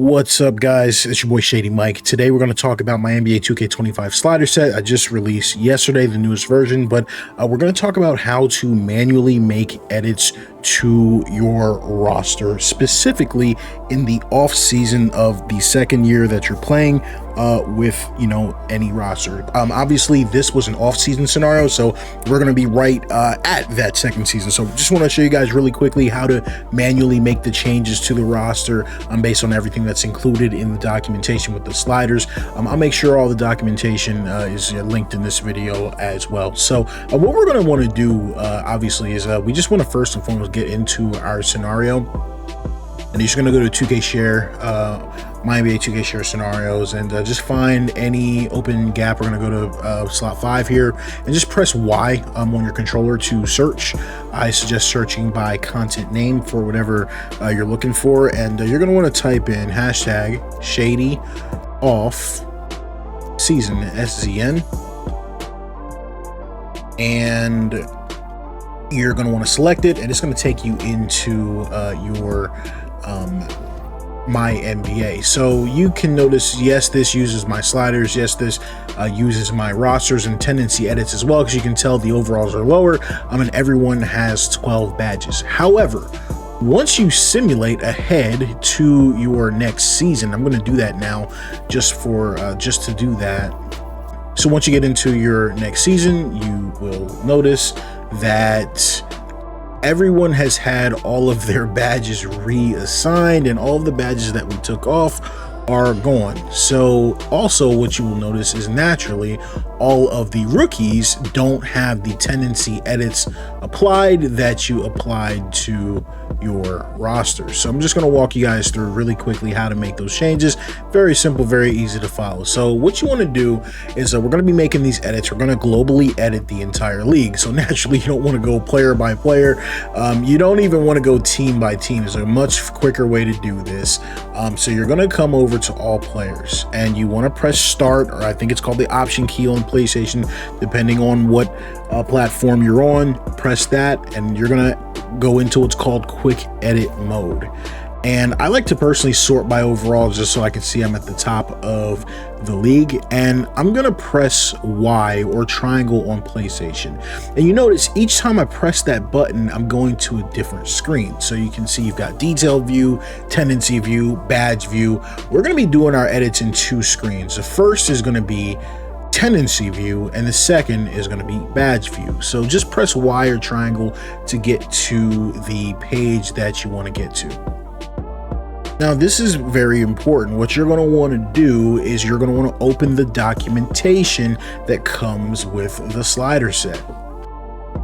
What's up, guys? It's your boy Shady Mike. Today we're going to talk about my NBA 2K25 slider set. I just released yesterday the newest version, but we're going to talk about how to manually make edits to your roster, specifically in the off season of the second year that you're playing with any roster. Obviously this was an off season scenario, so we're going to be right at that second season. So just want to show you guys really quickly how to manually make the changes to the roster based on everything that's included in the documentation with the sliders. I'll make sure all the documentation is linked in this video as well. So what we're going to want to do obviously is we just want to first and foremost get into our scenario, and you're just going to go to 2K share, MyNBA 2K share scenarios, and just find any open gap. We're going to go to slot 5 here and just press Y on your controller to search. I suggest searching by content name for whatever you're looking for, and you're going to want to type in hashtag Shady off season SZN, and you're going to want to select it, and it's going to take you into your MyNBA. So you can notice, yes, this uses my sliders, yes, this uses my rosters and tendency edits as well, because you can tell the overalls are lower. And everyone has 12 badges. However, once you simulate ahead to your next season, I'm going to do that now just to do that. So once you get into your next season, you will notice that everyone has had all of their badges reassigned, and all of the badges that we took off are gone. So also what you will notice is naturally all of the rookies don't have the tendency edits applied that you applied to your roster. So I'm just going to walk you guys through really quickly how to make those changes. Very simple, very easy to follow. So what you want to do is we're going to be making these edits. We're going to globally edit the entire league. So naturally you don't want to go player by player. You don't even want to go team by team. There's a much quicker way to do this. So you're going to come over to all players, and you want to press start, or I think it's called the option key on PlayStation, depending on what platform you're on. Press that, and you're going to go into what's called quick edit mode. And I like to personally sort by overall, just so I can see I'm at the top of the league. And I'm going to press Y or triangle on PlayStation. And you notice each time I press that button, I'm going to a different screen. So you can see you've got detailed view, tendency view, badge view. We're going to be doing our edits in 2 screens. The first is going to be tendency view, and the second is going to be badge view. So just press Y or triangle to get to the page that you want to get to. Now, this is very important. What you're going to want to do is you're going to want to open the documentation that comes with the slider set.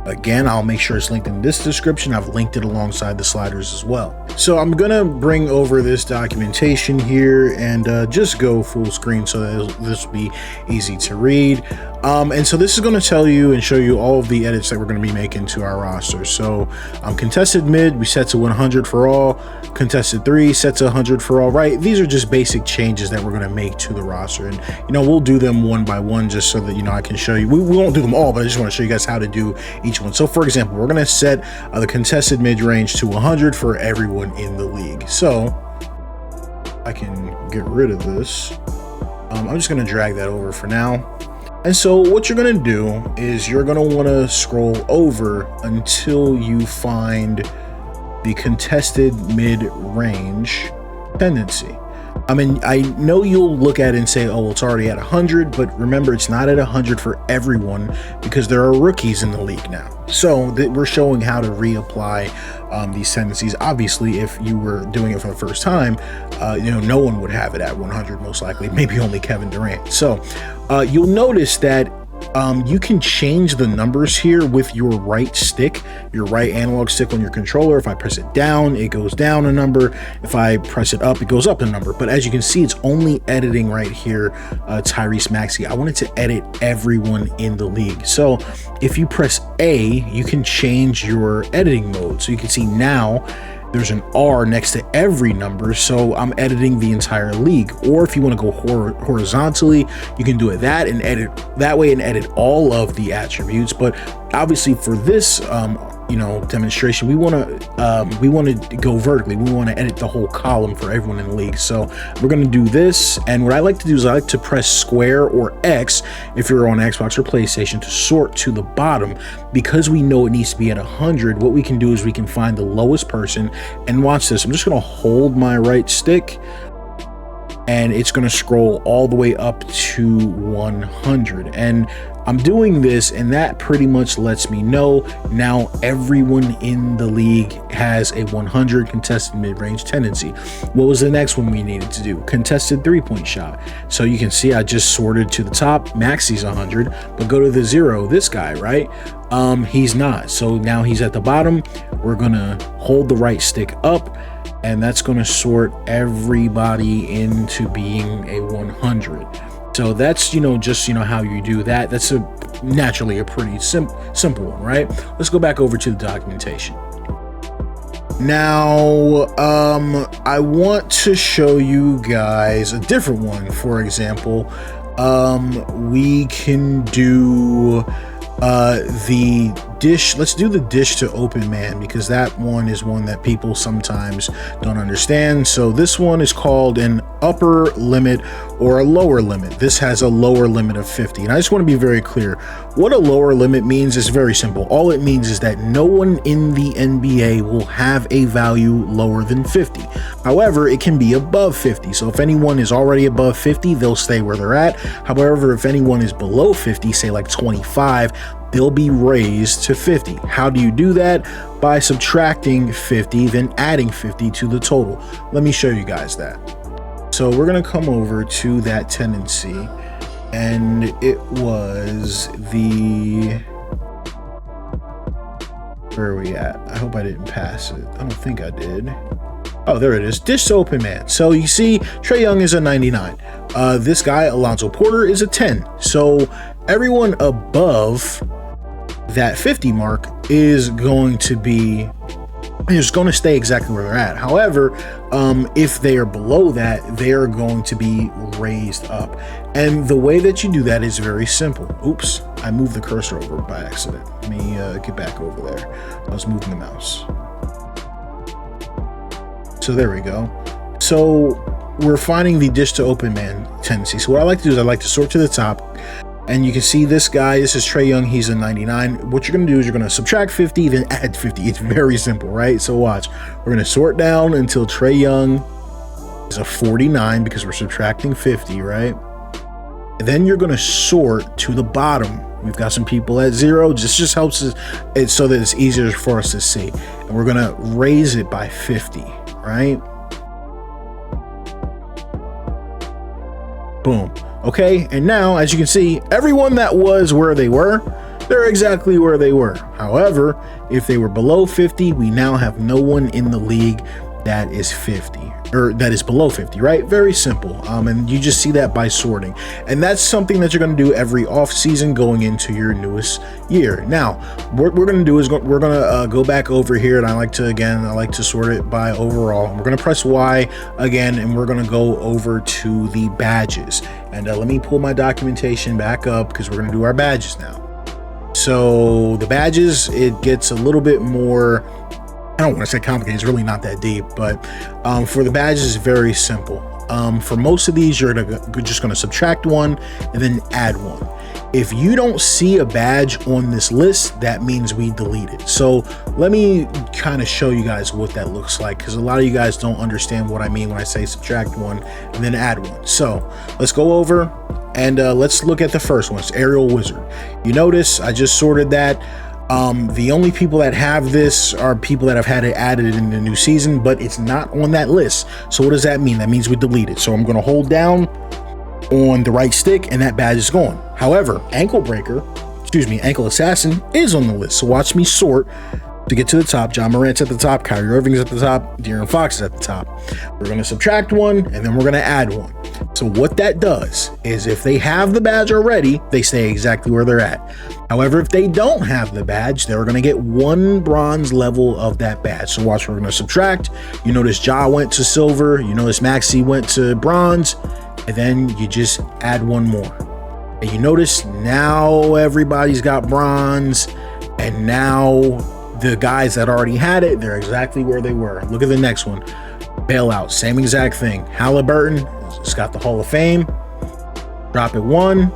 Again, I'll make sure it's linked in this description. I've linked it alongside the sliders as well. So I'm going to bring over this documentation here and just go full screen so that this will be easy to read. And so this is going to tell you and show you all of the edits that we're going to be making to our roster. So contested mid, we set to 100 for all. Contested 3 set to 100 for all, right? These are just basic changes that we're going to make to the roster, and we'll do them one by one just so that I can show you. We won't do them all, but I just want to show you guys how to do each one. So for example, we're going to set the contested mid range to 100 for everyone in the league. So I can get rid of this. I'm just going to drag that over for now. And so what you're going to do is you're going to want to scroll over until you find the contested mid-range tendency. I mean, I know you'll look at it and say, oh, well, it's already at 100, but remember, it's not at 100 for everyone because there are rookies in the league now. So we're showing how to reapply these tendencies. Obviously, if you were doing it for the first time, no one would have it at 100, most likely, maybe only Kevin Durant. So you'll notice that you can change the numbers here with your right stick, your right analog stick on your controller. If I press it down, it goes down a number. If I press it up, it goes up a number. But as you can see, it's only editing right here Tyrese Maxey. I wanted to edit everyone in the league. So if you press A, you can change your editing mode. So you can see now there's an R next to every number, so I'm editing the entire league. Or if you want to go horizontally, you can do it that way and edit all of the attributes. But obviously for this demonstration, we want to go vertically. We want to edit the whole column for everyone in the league. So we're going to do this, and what I like to do is I like to press square or X if you're on Xbox or PlayStation to sort to the bottom, because we know it needs to be at 100. What we can do is we can find the lowest person, and watch this. I'm just going to hold my right stick, and it's going to scroll all the way up to 100. And I'm doing this, and that pretty much lets me know now everyone in the league has a 100 contested mid-range tendency. What was the next one we needed to do? Contested three-point shot. So you can see I just sorted to the top. Maxi's 100, but go to the 0, this guy, right? He's not. So now he's at the bottom. We're gonna hold the right stick up, and that's going to sort everybody into being a 100. So that's, just, how you do that. That's naturally a pretty simple one, right? Let's go back over to the documentation. Now, I want to show you guys a different one. For example, we can do the dish. Let's do the dish to open man, because that one is one that people sometimes don't understand. So this one is called an upper limit or a lower limit. This has a lower limit of 50, and I just want to be very clear. What a lower limit means is very simple. All it means is that no one in the NBA will have a value lower than 50. However, it can be above 50. So if anyone is already above 50, they'll stay where they're at. However, if anyone is below 50, say like 25, they'll be raised to 50. How do you do that? By subtracting 50, then adding 50 to the total. Let me show you guys that. So we're going to come over to that tendency, and it was the, where are we at? I hope I didn't pass it. I don't think I did. Oh, there it is. Dish to open man. So you see, Trae Young is a 99. This guy, Alonzo Porter, is a 10. So everyone above that 50 mark is going to stay exactly where they're at. However, if they are below that, they are going to be raised up. And the way that you do that is very simple. Oops, I moved the cursor over by accident. Let me get back over there. I was moving the mouse. So there we go. So we're finding the dish to open man tendency. So what I like to do is I like to sort to the top, and you can see this guy, this is Trae Young, he's a 99. What you're gonna do is you're gonna subtract 50, then add 50. It's very simple, right? So watch, we're gonna sort down until Trae Young is a 49, because we're subtracting 50, right? And then you're gonna sort to the bottom. We've got some people at 0. This just helps us, it's so that it's easier for us to see. And we're gonna raise it by 50, right? Boom. Okay, and now, as you can see, everyone that was where they were, they're exactly where they were. However, if they were below 50, we now have no one in the league that is 50, or that is below 50, right? Very simple. And you just see that by sorting. And that's something that you're going to do every off season going into your newest year. Now, what we're going to do is we're going to go back over here, and I like to sort it by overall. We're going to press Y again, and we're going to go over to the badges. And let me pull my documentation back up, because we're going to do our badges now. So the badges, it gets a little bit more, I don't want to say complicated, it's really not that deep, but for the badges, it's very simple. For most of these, you're just going to subtract 1 and then add 1. If you don't see a badge on this list, that means we delete it. So let me kind of show you guys what that looks like, because a lot of you guys don't understand what I mean when I say subtract 1 and then add 1. So let's go over and let's look at the first one. It's Aerial Wizard. You notice I just sorted that. The only people that have this are people that have had it added in the new season, but it's not on that list. So what does that mean? That means we delete it. So I'm going to hold down on the right stick, and that badge is gone. However, Ankle Assassin is on the list. So watch me sort to get to the top. John Morant's at the top, Kyrie Irving's at the top, De'Aaron Fox is at the top. We're going to subtract 1, and then we're going to add 1. So what that does is if they have the badge already, they stay exactly where they're at. However, if they don't have the badge, they're going to get 1 bronze level of that badge. So watch, we're going to subtract. You notice Ja went to silver. You notice Maxi went to bronze. And then you just add 1 more. And you notice now everybody's got bronze. And now the guys that already had it, they're exactly where they were. Look at the next one. Bailout, same exact thing. Halliburton, it's got the Hall of Fame. Drop it 1,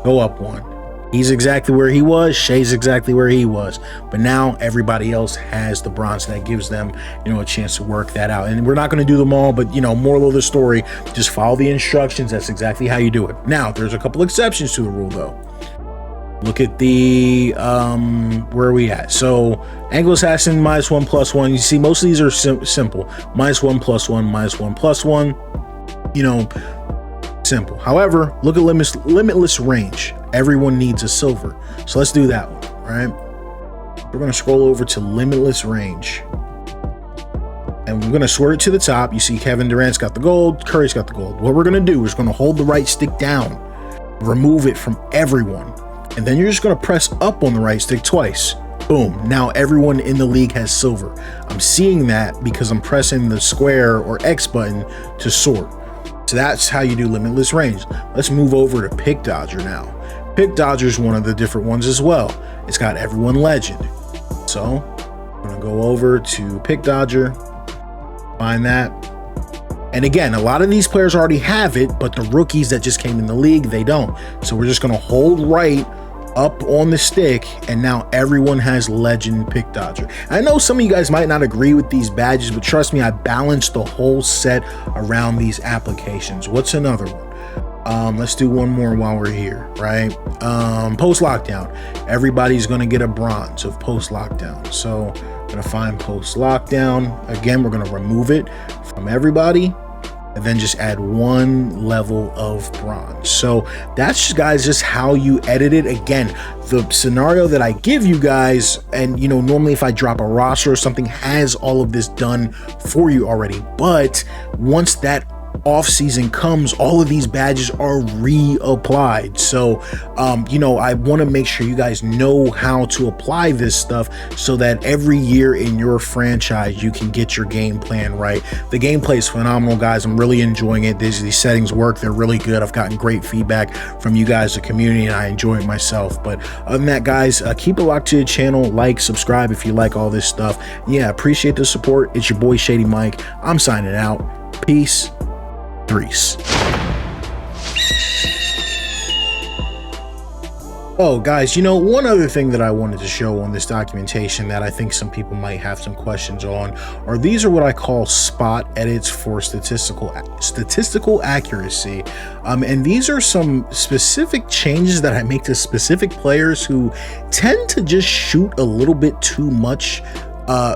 go up 1. He's exactly where he was. Shay's exactly where he was. But now everybody else has the bronze. That gives them, a chance to work that out. And we're not going to do them all, but, moral of the story, just follow the instructions. That's exactly how you do it. Now, there's a couple exceptions to the rule, though. Look at the, where are we at? So, Angle Assassin, -1, +1. You see, most of these are simple. -1, +1, -1, +1. Simple. However, look at limitless range. Everyone needs a silver. So let's do that one, right? We're going to scroll over to limitless range. And we're going to sort it to the top. You see Kevin Durant's got the gold, Curry's got the gold. What we're going to do is going to hold the right stick down, remove it from everyone. And then you're just going to press up on the right stick twice. Boom. Now everyone in the league has silver. I'm seeing that because I'm pressing the square or X button to sort. So that's how you do limitless range. Let's move over to Pick Dodger now. Pick Dodger is one of the different ones as well. It's got everyone legend. So I'm going to go over to Pick Dodger, find that. And again, a lot of these players already have it, but the rookies that just came in the league, they don't. So we're just going to hold right up on the stick, and now everyone has legend Pick Dodger. I know some of you guys might not agree with these badges, but trust me, I balanced the whole set around these applications. What's another one? Let's do one more while we're here, right? Post lockdown. Everybody's going to get a bronze of post lockdown. So I'm going to find post lockdown. Again, we're going to remove it from everybody, and then just add 1 level of bronze. So that's, guys, just how you edit it. Again, the scenario that I give you guys, and normally if I drop a roster or something, has all of this done for you already. But once that off season comes, all of these badges are reapplied. So I want to make sure you guys know how to apply this stuff so that every year in your franchise you can get your game plan right. The gameplay is phenomenal, guys. I'm really enjoying it. These settings work. They're really good. I've gotten great feedback from you guys, the community, and I enjoy it myself. But other than that, guys, keep it locked to the channel. Like, subscribe if you like all this stuff. Yeah, appreciate the support. It's your boy Shady Mike. I'm signing out. Peace. Threes. Oh, guys, one other thing that I wanted to show on this documentation that I think some people might have some questions on are these are what I call spot edits for statistical accuracy. And these are some specific changes that I make to specific players who tend to just shoot a little bit too much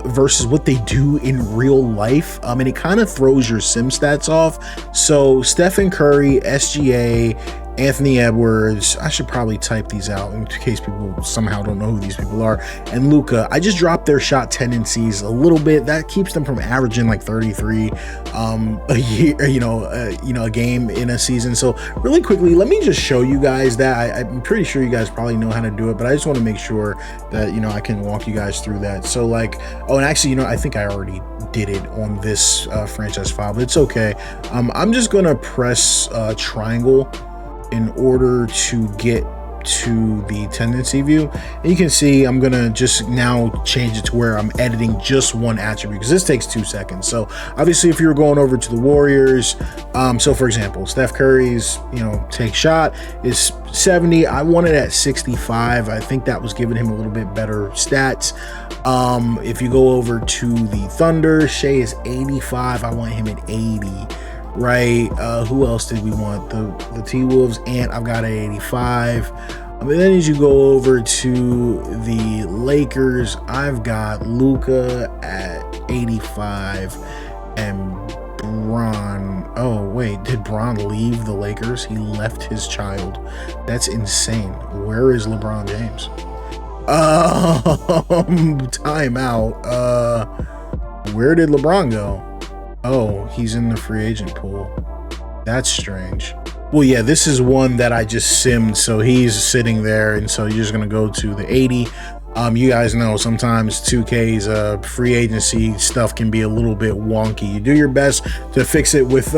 versus what they do in real life. And it kind of throws your sim stats off. So Stephen Curry, SGA, Anthony Edwards, I should probably type these out in case people somehow don't know who these people are, and Luka, I just dropped their shot tendencies a little bit. That keeps them from averaging like 33 a year, a game in a season. So really quickly, let me just show you guys that. I'm pretty sure you guys probably know how to do it, but I just want to make sure that I can walk you guys through that. So like, oh, and actually, I think I already did it on this franchise file, but it's okay. I'm just gonna press triangle in order to get to the tendency view, and you can see I'm gonna just now change it to where I'm editing just one attribute because this takes 2 seconds. So obviously if you're going over to the Warriors, so for example, Steph Curry's take shot is 70. I want it at 65. I think that was giving him a little bit better stats. If you go over to the Thunder, Shea is 85. I want him at 80. Right, who else did we want? The T-Wolves, and I've got an 85. And then as you go over to the Lakers, I've got Luka at 85 and Bron. Oh wait, did Bron leave the Lakers? He left his child. That's insane. Where is LeBron James? Time out. Where did LeBron go? Oh, he's in the free agent pool. That's strange. Well, yeah, this is one that I just simmed, so he's sitting there, and so you're just gonna go to the 80. You guys know sometimes 2K's free agency stuff can be a little bit wonky. You do your best to fix it with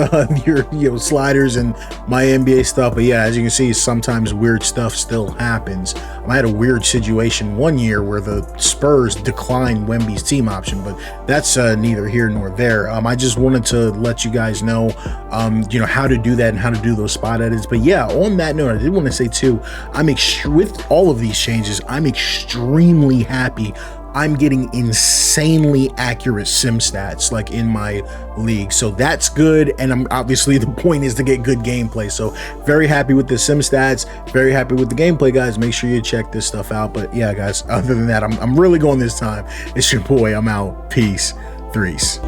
your sliders and MyNBA stuff, but yeah, as you can see, sometimes weird stuff still happens. I had a weird situation one year where the Spurs declined Wemby's team option, but that's neither here nor there. I just wanted to let you guys know how to do that and how to do those spot edits. But yeah, on that note, I did want to say too, with all of these changes, I'm extremely happy. I'm getting insanely accurate sim stats like in my league, so that's good. And I'm obviously, the point is to get good gameplay, so very happy with the sim stats, very happy with the gameplay, guys. Make sure you check this stuff out. But yeah, guys, other than that, I'm really going this time. It's your boy. I'm out. Peace. Threes.